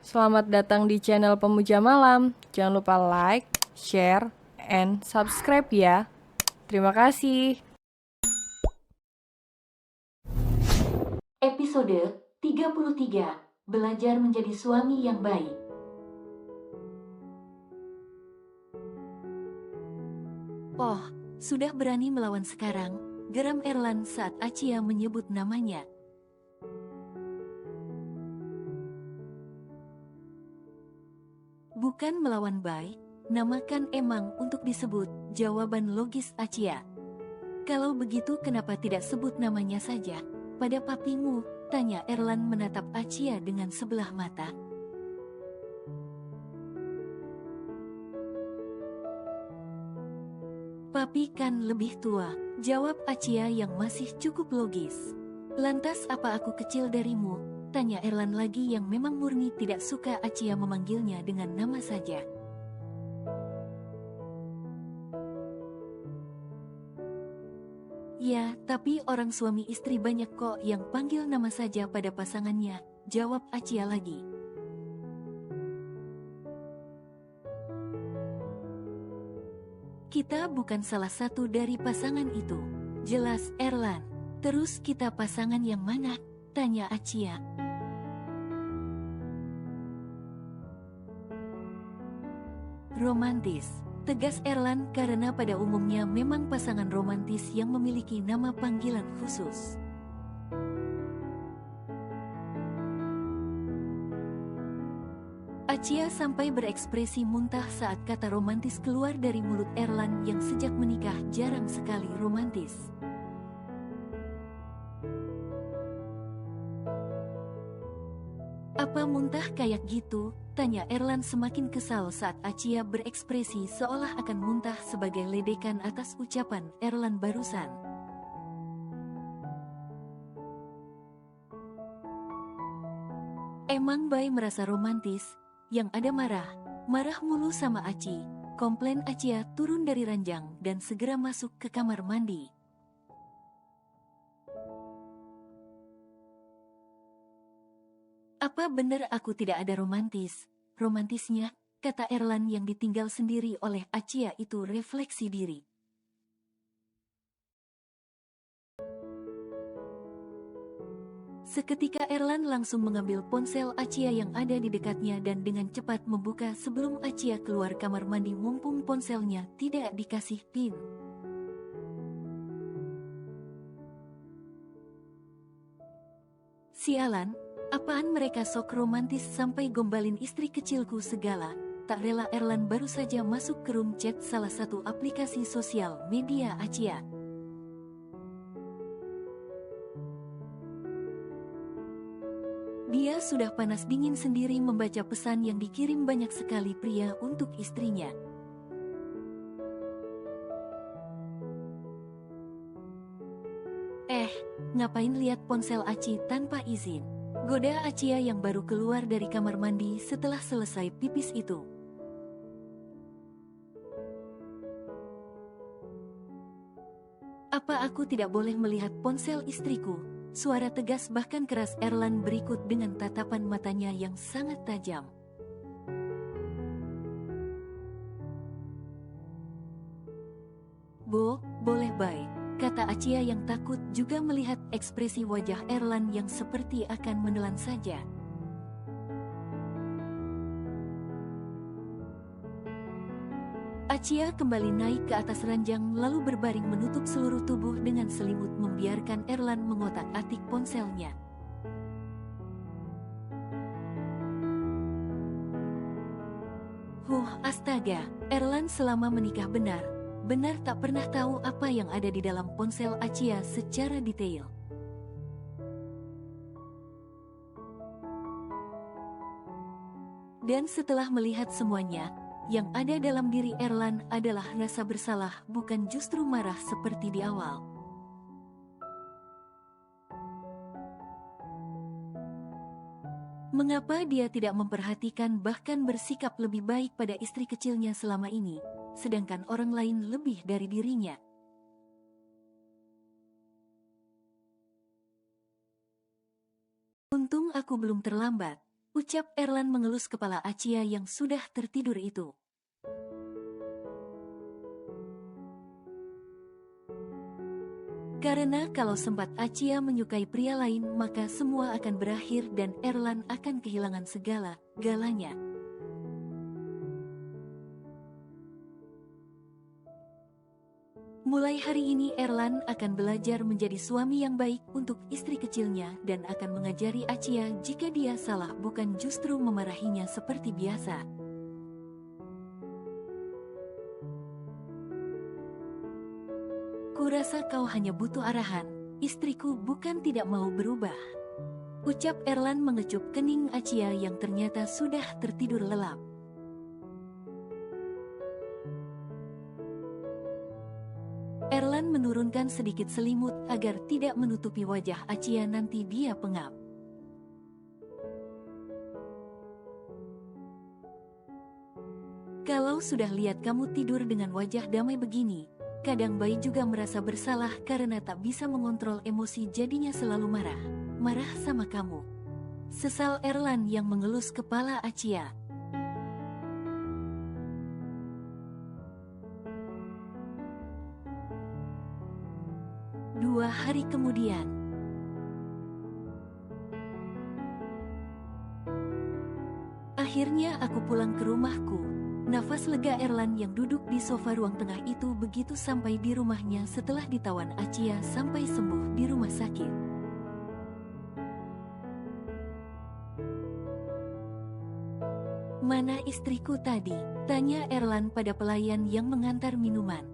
Selamat datang di channel Pemuja Malam. Jangan lupa like, share, and subscribe ya. Terima kasih. Episode 33. Belajar menjadi suami yang baik. Oh, sudah berani melawan sekarang, geram Erlan saat Acia menyebut namanya. Bukan melawan baik, namakan emang untuk disebut, jawaban logis Acia. Kalau begitu kenapa tidak sebut namanya saja? Pada papimu, tanya Erlan menatap Acia dengan sebelah mata. Papi kan lebih tua, jawab Acia yang masih cukup logis. Lantas apa aku kecil darimu? Tanya Erlan lagi yang memang murni tidak suka Acia memanggilnya dengan nama saja. Ya, tapi orang suami istri banyak kok yang panggil nama saja pada pasangannya, jawab Acia lagi. Kita bukan salah satu dari pasangan itu, jelas Erlan. Terus kita pasangan yang mana? Tanya Acia. Romantis, tegas Erlan karena pada umumnya memang pasangan romantis yang memiliki nama panggilan khusus. Acia sampai berekspresi muntah saat kata romantis keluar dari mulut Erlan yang sejak menikah jarang sekali romantis. Apa muntah kayak gitu? Tanya Erlan semakin kesal saat Acia berekspresi seolah akan muntah sebagai ledekan atas ucapan Erlan barusan. Emang Bay merasa romantis, yang ada marah mulu sama Aci, komplain Acia turun dari ranjang dan segera masuk ke kamar mandi. Apa benar aku tidak ada romantis? Romantisnya, kata Erlan yang ditinggal sendiri oleh Acia itu refleksi diri. Seketika Erlan langsung mengambil ponsel Acia yang ada di dekatnya dan dengan cepat membuka sebelum Acia keluar kamar mandi mumpung ponselnya tidak dikasih PIN. Sialan, apaan mereka sok romantis sampai gombalin istri kecilku segala. Tak rela Erlan baru saja masuk ke room chat salah satu aplikasi sosial media Acia. Dia sudah panas dingin sendiri membaca pesan yang dikirim banyak sekali pria untuk istrinya. Ngapain lihat ponsel Aci tanpa izin? Goda Acia yang baru keluar dari kamar mandi setelah selesai pipis itu. Apa aku tidak boleh melihat ponsel istriku? Suara tegas bahkan keras Erlan berikut dengan tatapan matanya yang sangat tajam. Boleh baik, kata Acia yang takut juga melihat ekspresi wajah Erlan yang seperti akan menelan saja. Acia kembali naik ke atas ranjang lalu berbaring menutup seluruh tubuh dengan selimut membiarkan Erlan mengotak-atik ponselnya. Astaga, Erlan selama menikah benar tak pernah tahu apa yang ada di dalam ponsel Acia secara detail. Dan setelah melihat semuanya, yang ada dalam diri Erlan adalah rasa bersalah, bukan justru marah seperti di awal. Mengapa dia tidak memperhatikan bahkan bersikap lebih baik pada istri kecilnya selama ini, sedangkan orang lain lebih dari dirinya? Untung aku belum terlambat. Ucap Erlan mengelus kepala Acia yang sudah tertidur itu. Karena kalau sempat Acia menyukai pria lain maka semua akan berakhir dan Erlan akan kehilangan segala-galanya. Mulai hari ini Erlan akan belajar menjadi suami yang baik untuk istri kecilnya dan akan mengajari Acia jika dia salah bukan justru memarahinya seperti biasa. Kurasa kau hanya butuh arahan, istriku bukan tidak mau berubah. Ucap Erlan mengecup kening Acia yang ternyata sudah tertidur lelap. Erlan menurunkan sedikit selimut agar tidak menutupi wajah Acia nanti dia pengap. Kalau sudah lihat kamu tidur dengan wajah damai begini, kadang bayi juga merasa bersalah karena tak bisa mengontrol emosi jadinya selalu marah sama kamu. Sesal Erlan yang mengelus kepala Acia. Dua hari kemudian. Akhirnya aku pulang ke rumahku. Nafas lega Erlan yang duduk di sofa ruang tengah itu begitu sampai di rumahnya setelah ditawan Acia sampai sembuh di rumah sakit. Mana istriku tadi? Tanya Erlan pada pelayan yang mengantar minuman.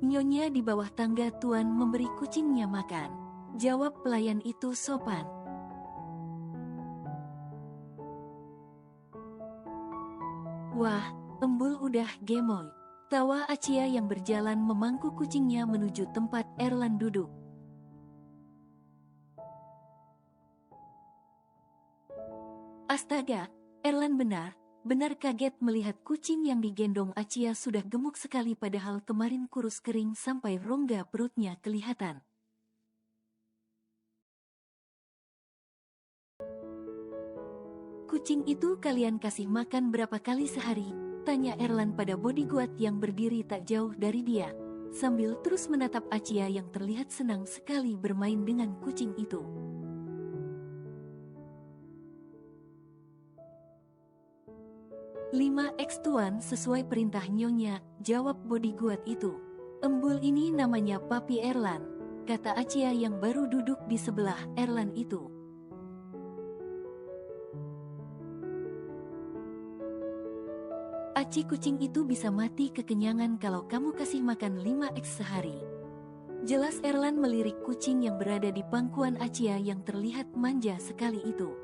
Nyonya di bawah tangga tuan memberi kucingnya makan. Jawab pelayan itu sopan. Wah, Embul udah gemoy. Tawa Acia yang berjalan memangku kucingnya menuju tempat Erlan duduk. Astaga, Erlan benar kaget melihat kucing yang digendong Acia sudah gemuk sekali padahal kemarin kurus kering sampai rongga perutnya kelihatan. Kucing itu kalian kasih makan berapa kali sehari? Tanya Erlan pada bodyguard yang berdiri tak jauh dari dia, sambil terus menatap Acia yang terlihat senang sekali bermain dengan kucing itu. 5x tuan sesuai perintah nyonya, jawab bodyguard itu. Embul ini namanya Papi Erlan, kata Acia yang baru duduk di sebelah Erlan itu. Aci kucing itu bisa mati kekenyangan kalau kamu kasih makan 5x sehari. Jelas Erlan melirik kucing yang berada di pangkuan Acia yang terlihat manja sekali itu.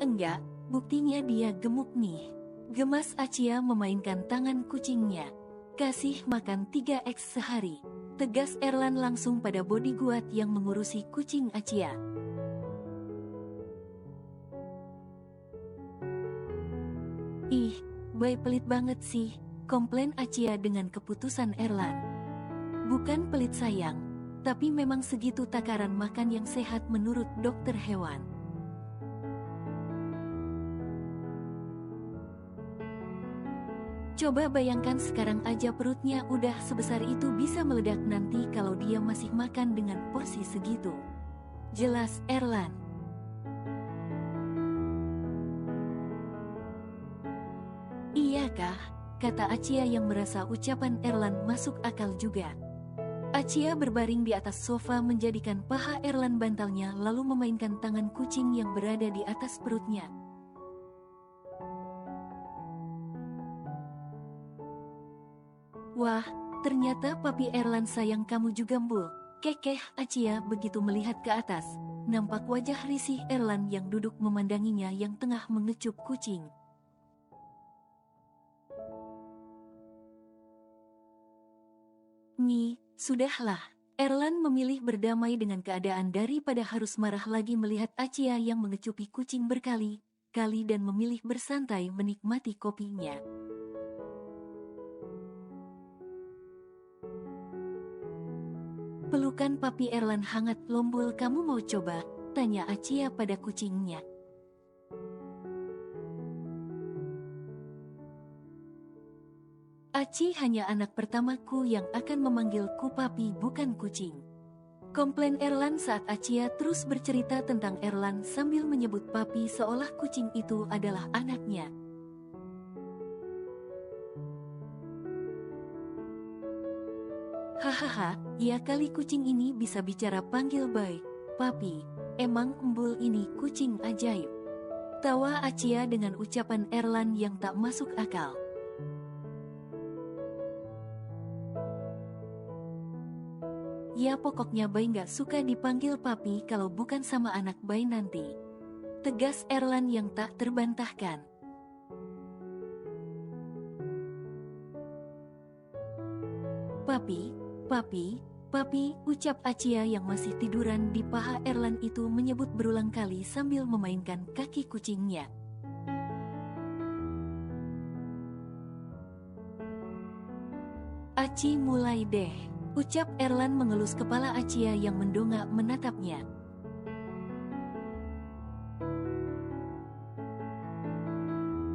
Enggak, buktinya dia gemuk nih. Gemas Acia memainkan tangan kucingnya. Kasih makan 3x sehari. Tegas Erlan langsung pada bodyguard yang mengurusi kucing Acia. Ih, bayi pelit banget sih, komplain Acia dengan keputusan Erlan. Bukan pelit sayang, tapi memang segitu takaran makan yang sehat menurut dokter hewan. Coba bayangkan sekarang aja perutnya udah sebesar itu bisa meledak nanti kalau dia masih makan dengan porsi segitu. Jelas Erlan. Iyakah? Kata Acia yang merasa ucapan Erlan masuk akal juga. Acia berbaring di atas sofa menjadikan paha Erlan bantalnya lalu memainkan tangan kucing yang berada di atas perutnya. Wah, ternyata Papi Erlan sayang kamu juga Mbul. Kekeh Acia begitu melihat ke atas. Nampak wajah risih Erlan yang duduk memandanginya yang tengah mengecup kucing. Sudahlah. Erlan memilih berdamai dengan keadaan daripada harus marah lagi melihat Acia yang mengecupi kucing berkali-kali dan memilih bersantai menikmati kopinya. Pelukan papi Erlan hangat. Lombol, kamu mau coba? Tanya Acia pada kucingnya. Aci hanya anak pertamaku yang akan memanggilku papi, bukan kucing. Komplain Erlan saat Acia terus bercerita tentang Erlan sambil menyebut papi seolah kucing itu adalah anaknya. Hahaha, ya kali kucing ini bisa bicara, panggil baik, papi. Emang embul ini kucing ajaib. Tawa Acia dengan ucapan Erlan yang tak masuk akal. Ya pokoknya Bay nggak suka dipanggil papi kalau bukan sama anak Bay nanti. Tegas Erlan yang tak terbantahkan. Papi, papi, papi, ucap Acia yang masih tiduran di paha Erlan itu menyebut berulang kali sambil memainkan kaki kucingnya. Aci mulai deh, ucap Erlan mengelus kepala Acia yang mendongak menatapnya.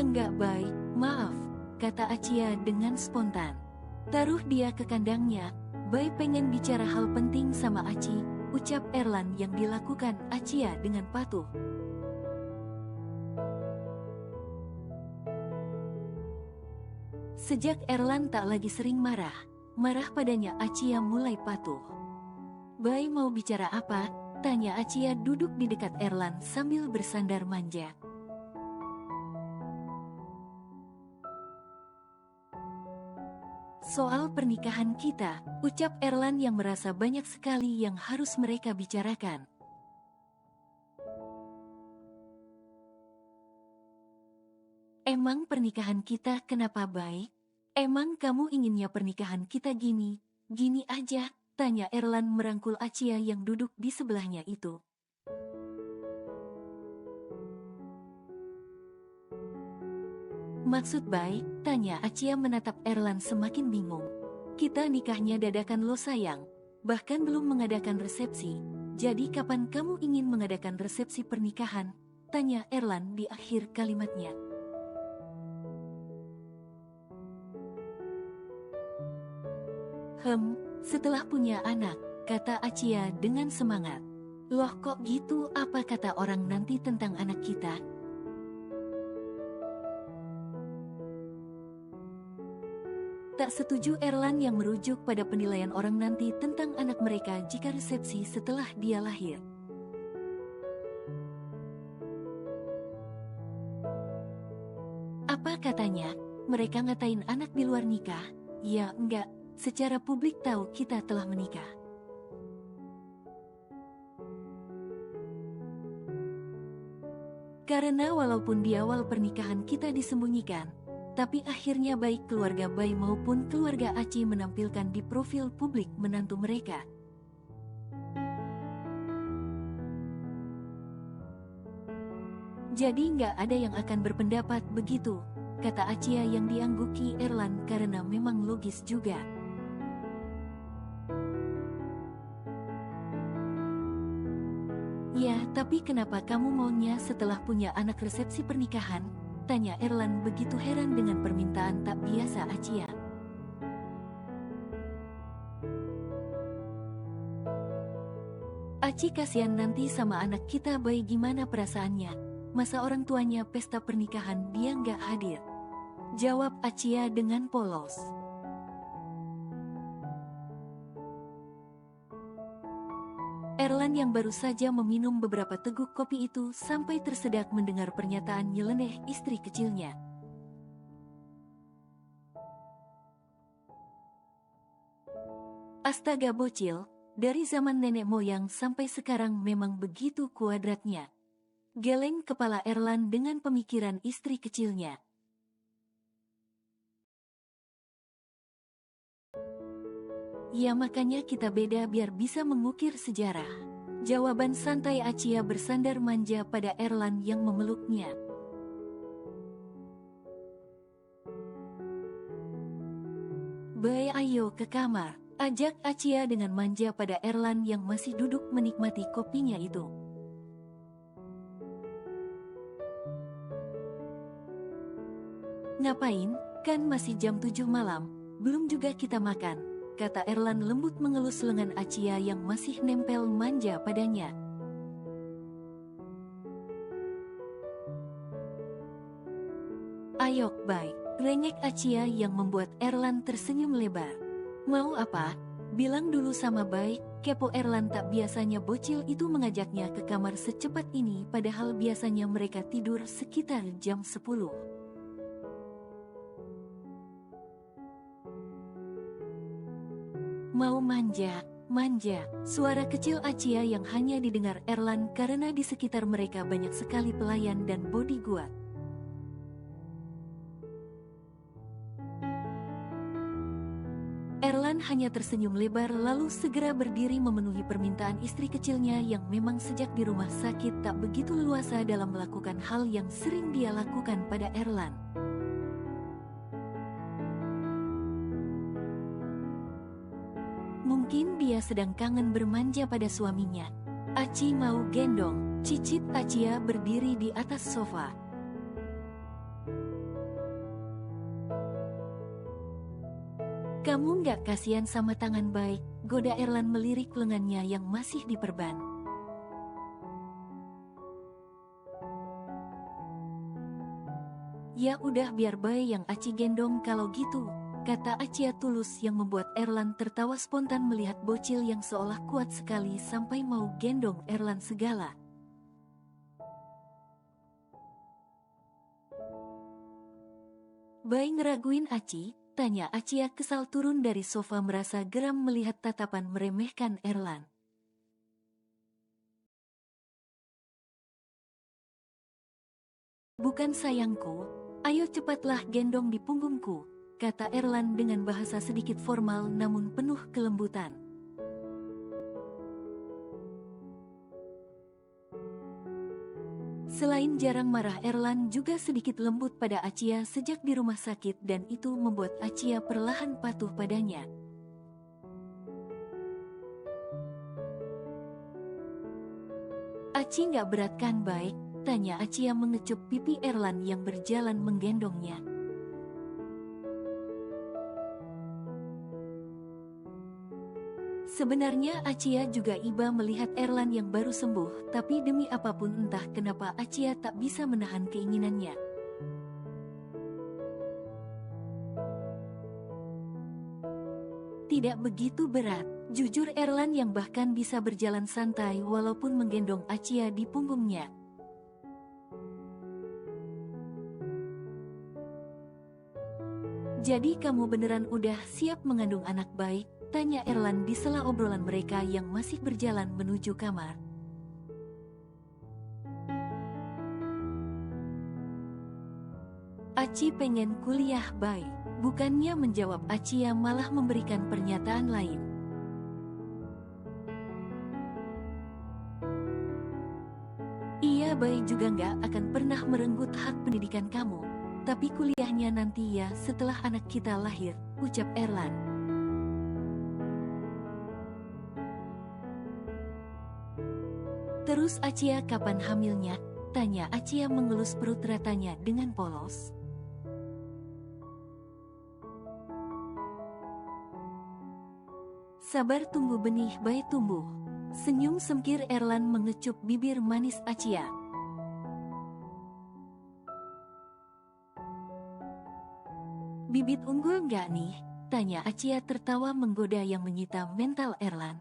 Enggak baik, maaf, kata Acia dengan spontan. Taruh dia ke kandangnya, Bay pengen bicara hal penting sama Aci, ucap Erlan yang dilakukan Acia dengan patuh. Sejak Erlan tak lagi sering marah padanya, Acia mulai patuh. Bay mau bicara apa? Tanya Acia duduk di dekat Erlan sambil bersandar manja. Soal pernikahan kita, ucap Erlan yang merasa banyak sekali yang harus mereka bicarakan. Emang pernikahan kita kenapa baik? Emang kamu inginnya pernikahan kita gini aja? Tanya Erlan merangkul Acia yang duduk di sebelahnya itu. Maksud baik? Tanya Acia menatap Erlan semakin bingung. Kita nikahnya dadakan lo sayang, bahkan belum mengadakan resepsi. Jadi kapan kamu ingin mengadakan resepsi pernikahan? Tanya Erlan di akhir kalimatnya. Setelah punya anak, kata Acia dengan semangat. Loh kok gitu, apa kata orang nanti tentang anak kita? Tak setuju Erlan yang merujuk pada penilaian orang nanti tentang anak mereka jika resepsi setelah dia lahir. Apa katanya? Mereka ngatain anak di luar nikah? Ya enggak, secara publik tahu kita telah menikah. Karena walaupun di awal pernikahan kita disembunyikan, tapi akhirnya baik keluarga Bay maupun keluarga Aci menampilkan di profil publik menantu mereka. Jadi nggak ada yang akan berpendapat begitu, kata Acia yang diangguki Erlan karena memang logis juga. Ya, tapi kenapa kamu maunya setelah punya anak resepsi pernikahan? Tanya Erlan begitu heran dengan permintaan tak biasa Acia. Aci kasihan nanti sama anak kita Bay, gimana perasaannya? Masa orang tuanya pesta pernikahan dia nggak hadir? Jawab Acia dengan polos. Erlan yang baru saja meminum beberapa teguk kopi itu sampai tersedak mendengar pernyataan nyeleneh istri kecilnya. Astaga bocil, dari zaman nenek moyang sampai sekarang memang begitu kuadratnya. Geleng kepala Erlan dengan pemikiran istri kecilnya. Ya makanya kita beda biar bisa mengukir sejarah. Jawaban santai Acia bersandar manja pada Erlan yang memeluknya. Bay ayo ke kamar, Ajak Acia dengan manja pada Erlan yang masih duduk menikmati kopinya itu. Ngapain? Kan masih jam 7 malam, belum juga kita makan, kata Erlan lembut mengelus lengan Acia yang masih nempel manja padanya. Ayo, baik, rengek Acia yang membuat Erlan tersenyum lebar. Mau apa? Bilang dulu sama baik, kepo Erlan tak biasanya bocil itu mengajaknya ke kamar secepat ini padahal biasanya mereka tidur sekitar jam 10. Mau manja, manja, suara kecil Acia yang hanya didengar Erlan karena di sekitar mereka banyak sekali pelayan dan bodyguard. Erlan hanya tersenyum lebar lalu segera berdiri memenuhi permintaan istri kecilnya yang memang sejak di rumah sakit tak begitu leluasa dalam melakukan hal yang sering dia lakukan pada Erlan. Mungkin dia sedang kangen bermanja pada suaminya. Aci mau gendong, cicit Acia berdiri di atas sofa. Kamu nggak kasihan sama tangan baik, goda Erlan melirik lengannya yang masih diperban. Ya udah biar baik yang Aci gendong kalau gitu, kata Acia tulus yang membuat Erlan tertawa spontan melihat bocil yang seolah kuat sekali sampai mau gendong Erlan segala. Baik ngeraguin Aci? Tanya Acia kesal turun dari sofa merasa geram melihat tatapan meremehkan Erlan. Bukan sayangku, ayo cepatlah gendong di punggungku, kata Erlan dengan bahasa sedikit formal namun penuh kelembutan. Selain jarang marah, Erlan juga sedikit lembut pada Acia sejak di rumah sakit dan itu membuat Acia perlahan patuh padanya. Aci nggak berat kan baik? Tanya Acia mengecup pipi Erlan yang berjalan menggendongnya. Sebenarnya Acia juga iba melihat Erlan yang baru sembuh, tapi demi apapun entah kenapa Acia tak bisa menahan keinginannya. Tidak begitu berat, jujur Erlan yang bahkan bisa berjalan santai walaupun menggendong Acia di punggungnya. Jadi kamu beneran udah siap mengandung anak baik? Tanya Erlan di sela obrolan mereka yang masih berjalan menuju kamar. Aci pengen kuliah baik. Bukannya menjawab Acia malah memberikan pernyataan lain. Iya baik juga nggak akan pernah merenggut hak pendidikan kamu. Tapi kuliahnya nanti ya setelah anak kita lahir, ucap Erlan. Terus Acia kapan hamilnya? Tanya Acia mengelus perut ratanya dengan polos. Sabar tunggu benih bayi tumbuh. Senyum sempir Erlan mengecup bibir manis Acia. Bibit unggul nggak nih? Tanya Acia tertawa menggoda yang menyita mental Erlan.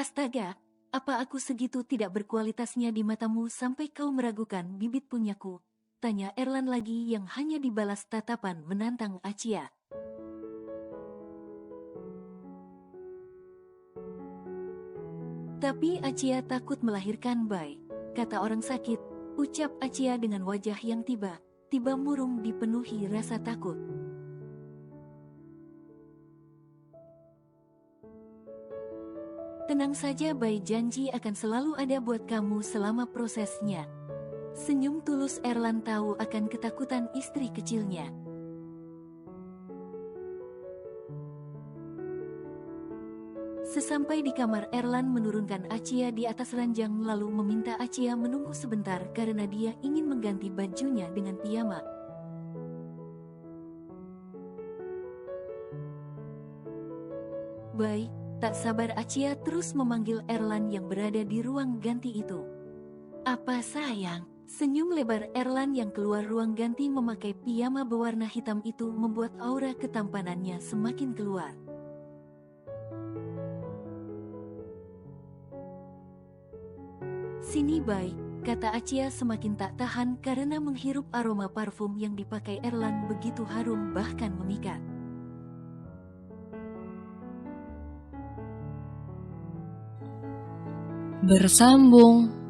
Astaga, apa aku segitu tidak berkualitasnya di matamu sampai kau meragukan bibit punyaku? Tanya Erlan lagi yang hanya dibalas tatapan menantang Acia. Tapi Acia takut melahirkan bayi, kata orang sakit, ucap Acia dengan wajah yang tiba-tiba murung dipenuhi rasa takut. Tenang saja bayi, janji akan selalu ada buat kamu selama prosesnya. Senyum tulus Erlan tahu akan ketakutan istri kecilnya. Sesampai di kamar, Erlan menurunkan Achia di atas ranjang lalu meminta Achia menunggu sebentar karena dia ingin mengganti bajunya dengan piyama. Baik, tak sabar Achia terus memanggil Erlan yang berada di ruang ganti itu. Apa sayang? Senyum lebar Erlan yang keluar ruang ganti memakai piyama berwarna hitam itu membuat aura ketampanannya semakin keluar. Sini Bai, kata Achia semakin tak tahan karena menghirup aroma parfum yang dipakai Erlan begitu harum bahkan memikat. Bersambung.